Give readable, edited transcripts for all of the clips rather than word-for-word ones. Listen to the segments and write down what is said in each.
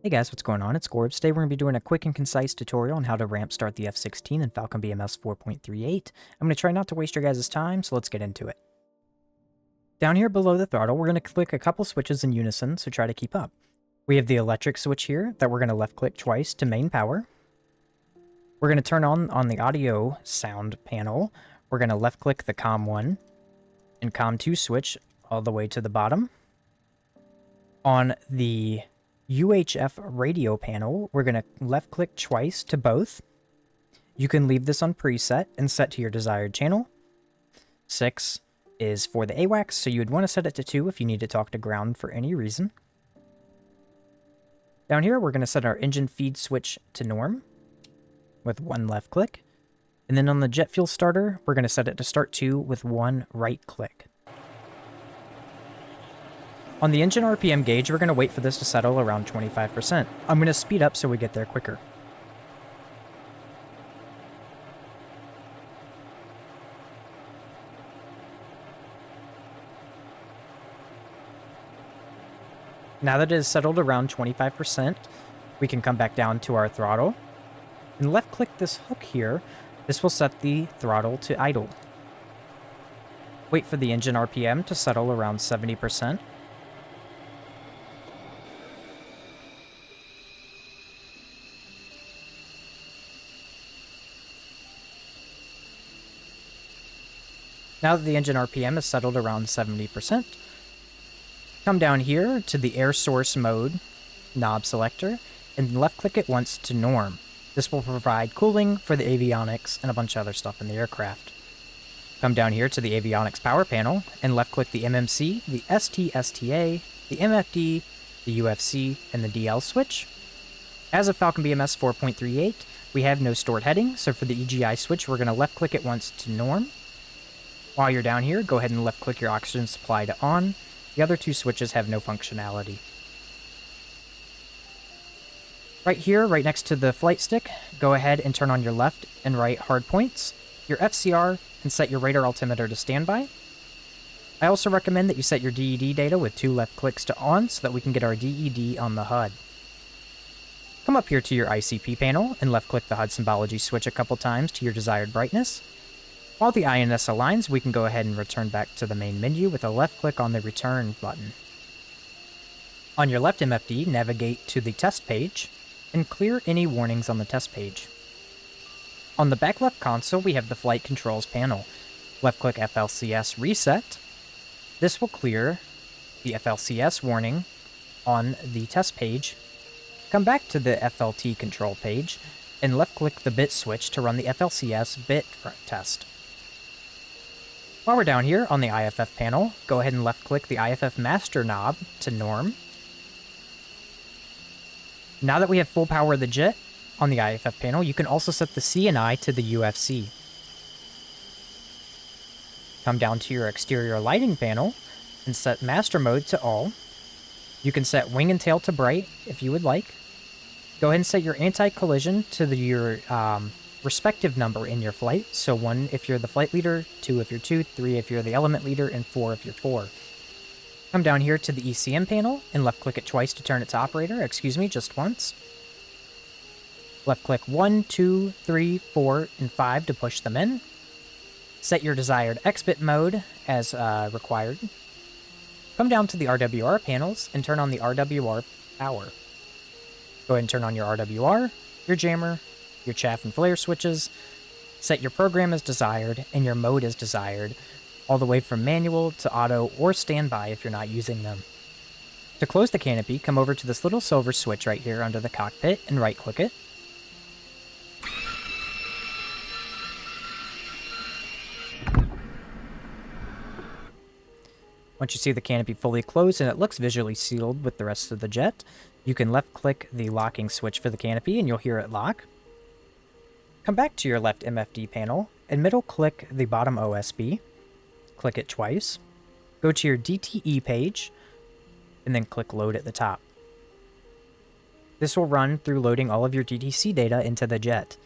Hey guys, what's going on? It's GorbZ. Today we're going to be doing a quick and concise tutorial on how to ramp start the F-16 in Falcon BMS 4.38. I'm going to try not to waste your guys' time, so let's get into it. Down here below the throttle, we're going to click a couple switches in unison, so try to keep up. We have the electric switch here that we're going to left click twice to main power. We're going to turn on the audio sound panel. We're going to left click the COM1 and COM2 switch all the way to the bottom. On the UHF radio panel, we're going to left click twice to both. You can leave this on preset and set to your desired channel. 6 is for the AWACS, so you would want to set it to 2 if you need to talk to ground for any reason. Down here, we're going to set our engine feed switch to norm with 1 left click. And then on the jet fuel starter, we're going to set it to start 2 with 1 right click. On the engine RPM gauge, we're going to wait for this to settle around 25%. I'm going to speed up so we get there quicker. Now that it is settled around 25%, we can come back down to our throttle and left click this hook here. This will set the throttle to idle. Wait for the engine RPM to settle around 70%. Now that the engine RPM is settled around 70%, come down here to the air source mode knob selector and left click it once to norm. This will provide cooling for the avionics and a bunch of other stuff in the aircraft. Come down here to the avionics power panel and left click the MMC, the ST-STA, the MFD, the UFC, and the DL switch. As of Falcon BMS 4.38, we have no stored heading, so for the EGI switch, we're going to left click it once to norm. While you're down here, go ahead and left click your oxygen supply to on. The other 2 switches have no functionality. Right here, right next to the flight stick, go ahead and turn on your left and right hard points, your FCR, and set your radar altimeter to standby. I also recommend that you set your DED data with 2 left clicks to on so that we can get our DED on the HUD. Come up here to your ICP panel and left click the HUD symbology switch a couple times to your desired brightness. While the INS aligns, we can go ahead and return back to the main menu with a left click on the return button. On your left MFD, navigate to the test page and clear any warnings on the test page. On the back left console, we have the flight controls panel. Left click FLCS reset. This will clear the FLCS warning on the test page. Come back to the FLT control page and left click the bit switch to run the FLCS bit test. While we're down here on the IFF panel, go ahead and left click the IFF master knob to norm. Now that we have full power of the jet on the IFF panel, you can also set the CNI to the UFC. Come down to your exterior lighting panel and set master mode to all. You can set wing and tail to bright if you would like. Go ahead and set your anti-collision to your respective number in your flight. So 1 if you're the flight leader, 2 if you're 2, 3 if you're the element leader, and 4 if you're 4. Come down here to the ECM panel and left click it twice to turn it to operator. Excuse me, just once. Left click 1, 2, 3, 4, and 5 to push them in. Set your desired X-bit mode as required. Come down to the RWR panels and turn on the RWR power. Go ahead and turn on your RWR, your jammer, your chaff and flare switches, set your program as desired and your mode as desired, all the way from manual to auto or standby if you're not using them. To close the canopy, come over to this little silver switch right here under the cockpit and right click it. Once you see the canopy fully closed and it looks visually sealed with the rest of the jet, you can left click the locking switch for the canopy and you'll hear it lock. Come back to your left MFD panel and middle click the bottom OSB. Click it twice. Go to your DTE page and then click load at the top. This will run through loading all of your DTC data into the jet.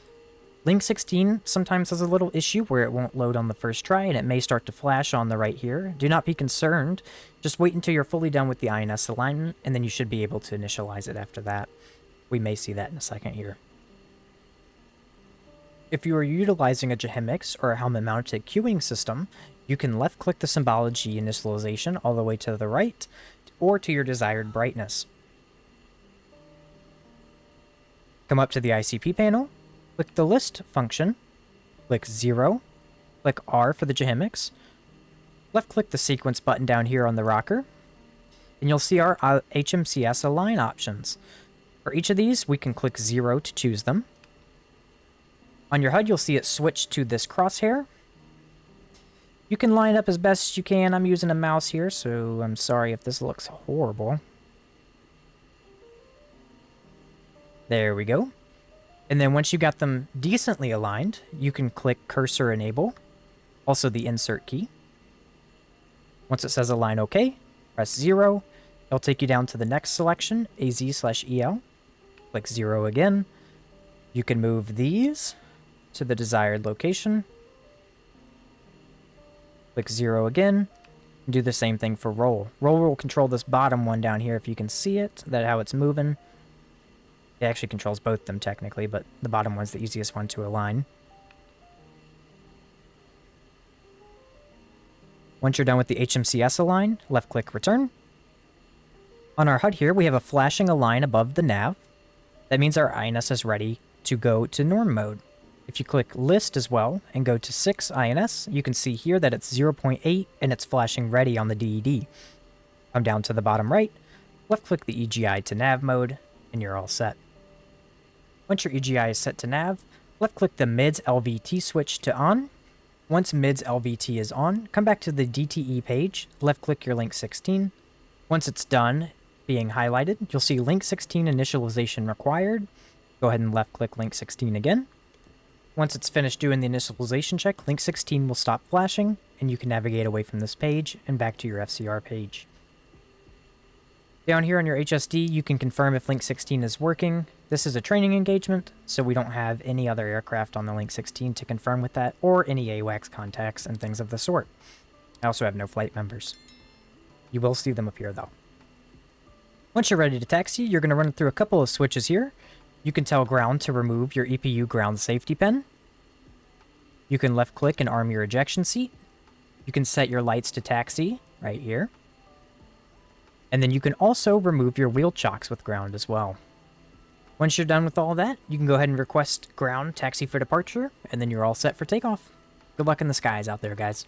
Link 16 sometimes has a little issue where it won't load on the first try, and it may start to flash on the right here. Do not be concerned. Just wait until you're fully done with the INS alignment, and then you should be able to initialize it after that. We may see that in a second here. If you are utilizing a HMCS or a helmet-mounted queuing system, you can left-click the symbology initialization all the way to the right, or to your desired brightness. Come up to the ICP panel, click the list function, click 0, click R for the HMCS, left-click the sequence button down here on the rocker, and you'll see our HMCS align options. For each of these, we can click 0 to choose them. On your HUD, you'll see it switch to this crosshair. You can line up as best as you can. I'm using a mouse here, so I'm sorry if this looks horrible. There we go. And then once you got them decently aligned, you can click Cursor Enable, also the Insert key. Once it says Align OK, press 0. It'll take you down to the next selection, AZ/EL. Click 0 again. You can move these to the desired location. Click 0 again. And do the same thing for Roll. Roll will control this bottom one down here if you can see it, that's how it's moving. It actually controls both of them technically, but the bottom one's the easiest one to align. Once you're done with the HMCS align, left-click Return. On our HUD here, we have a flashing align above the nav. That means our INS is ready to go to norm mode. If you click List as well and go to 6 INS, you can see here that it's 0.8 and it's flashing ready on the DED. Come down to the bottom right, left-click the EGI to nav mode, and you're all set. Once your EGI is set to nav, left-click the MIDS LVT switch to on. Once MIDS LVT is on, come back to the DTE page, left-click your Link 16. Once it's done being highlighted, you'll see Link 16 initialization required. Go ahead and left-click Link 16 again. Once it's finished doing the initialization check, Link 16 will stop flashing, and you can navigate away from this page and back to your FCR page. Down here on your HSD, you can confirm if Link 16 is working. This is a training engagement, so we don't have any other aircraft on the Link 16 to confirm with that, or any AWACS contacts and things of the sort. I also have no flight members. You will see them appear though. Once you're ready to taxi, you're going to run through a couple of switches here. You can tell ground to remove your EPU ground safety pin. You can left click and arm your ejection seat. You can set your lights to taxi right here. And then you can also remove your wheel chocks with ground as well. Once you're done with all that, you can go ahead and request ground taxi for departure, and then you're all set for takeoff. Good luck in the skies out there, guys.